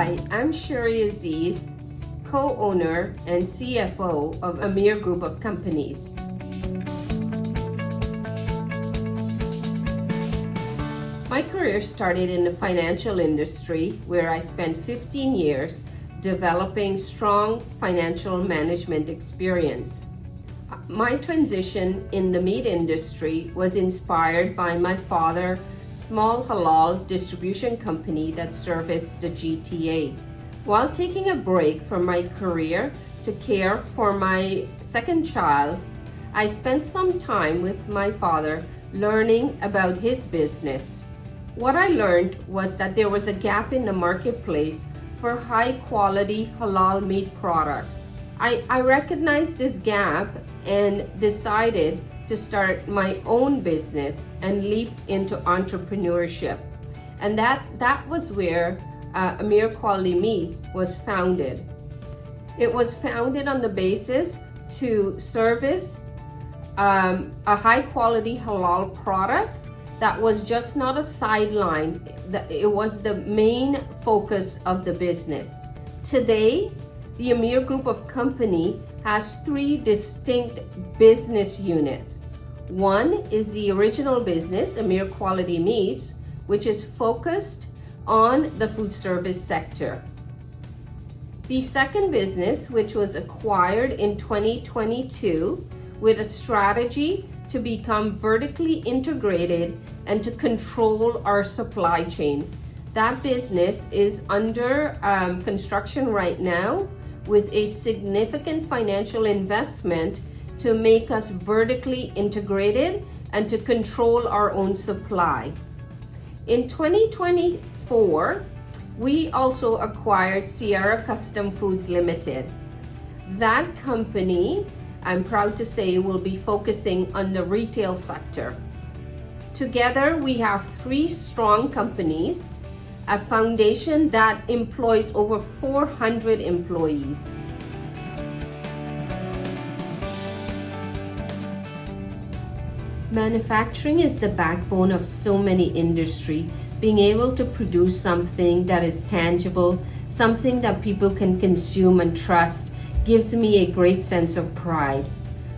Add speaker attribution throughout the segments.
Speaker 1: Hi, I'm Sherry Aziz, co-owner and CFO of Amir Group of Companies. My career started in the financial industry where I spent 15 years developing strong financial management experience. My transition in the meat industry was inspired by my father's small halal distribution company that serviced the GTA. While taking a break from my career to care for my second child, I spent some time with my father learning about his business. What I learned was that there was a gap in the marketplace for high-quality halal meat products. I recognized this gap and decided to start my own business and leaped into entrepreneurship. And that was where Amir Quality Meats was founded. It was founded on the basis to service a high-quality halal product that was just not a sideline. It was the main focus of the business. Today, the Amir Group of Company has three distinct business units. One is the original business, Amir Quality Meats, which is focused on the food service sector. The second business, which was acquired in 2022 with a strategy to become vertically integrated and to control our supply chain. That business is under construction right now with a significant financial investment to make us vertically integrated and to control our own supply. In 2024, we also acquired Sierra Custom Foods Limited. That company, I'm proud to say, will be focusing on the retail sector. Together, we have three strong companies, a foundation that employs over 400 employees. Manufacturing is the backbone of so many industries. Being able to produce something that is tangible, something that people can consume and trust, gives me a great sense of pride.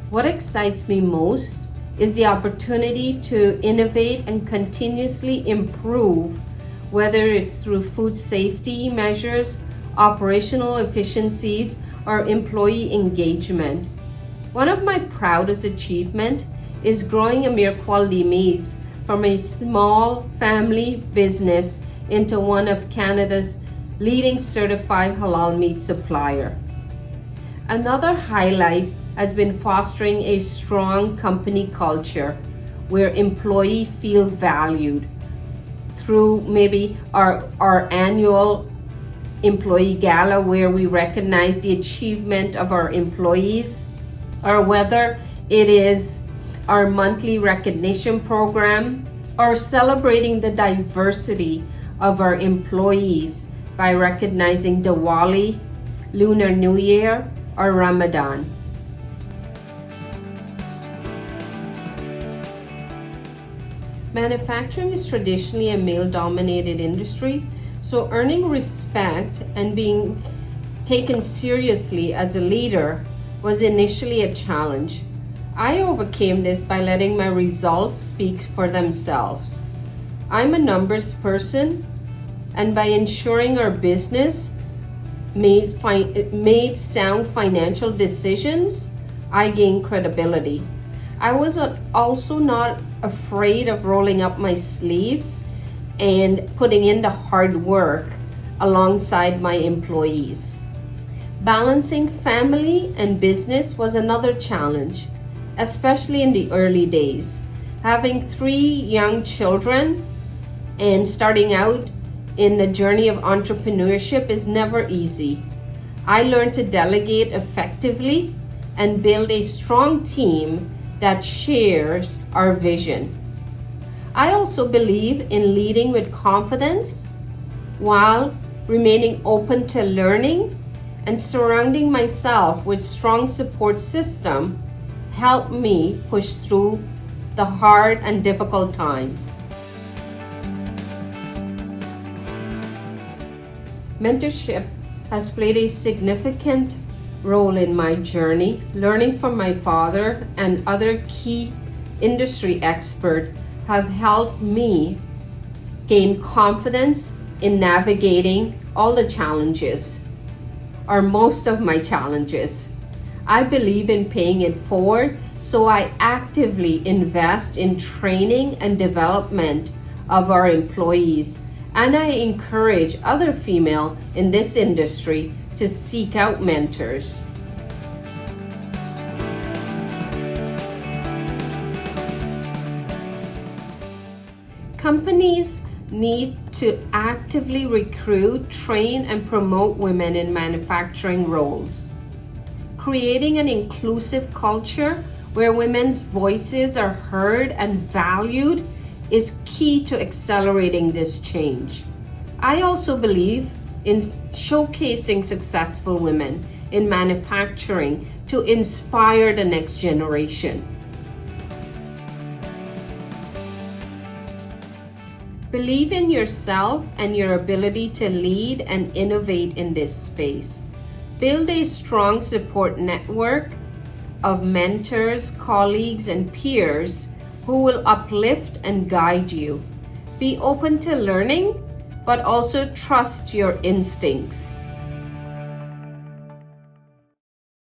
Speaker 1: What excites me most is the opportunity to innovate and continuously improve, whether it's through food safety measures, operational efficiencies, or employee engagement. One of my proudest achievements is growing Amir Quality Meats from a small family business into one of Canada's leading certified halal meat supplier. Another highlight has been fostering a strong company culture where employees feel valued through maybe our annual employee gala where we recognize the achievement of our employees, or whether it is our monthly recognition program, or celebrating the diversity of our employees by recognizing Diwali, Lunar New Year, or Ramadan. Manufacturing is traditionally a male-dominated industry, so earning respect and being taken seriously as a leader was initially a challenge. I overcame this by letting my results speak for themselves. I'm a numbers person, and by ensuring our business made sound financial decisions, I gained credibility. I was also not afraid of rolling up my sleeves and putting in the hard work alongside my employees. Balancing family and business was another challenge, especially in the early days. Having three young children and starting out in the journey of entrepreneurship is never easy. I learned to delegate effectively and build a strong team that shares our vision. I also believe in leading with confidence while remaining open to learning, and surrounding myself with strong support system helped me push through the hard and difficult times. Mentorship has played a significant role in my journey. Learning from my father and other key industry experts have helped me gain confidence in navigating all the challenges, or most of my challenges. I believe in paying it forward, so I actively invest in training and development of our employees, and I encourage other females in this industry to seek out mentors. Companies need to actively recruit, train, and promote women in manufacturing roles. Creating an inclusive culture where women's voices are heard and valued is key to accelerating this change. I also believe in showcasing successful women in manufacturing to inspire the next generation. Believe in yourself and your ability to lead and innovate in this space. Build a strong support network of mentors, colleagues, and peers who will uplift and guide you. Be open to learning, but also trust your instincts.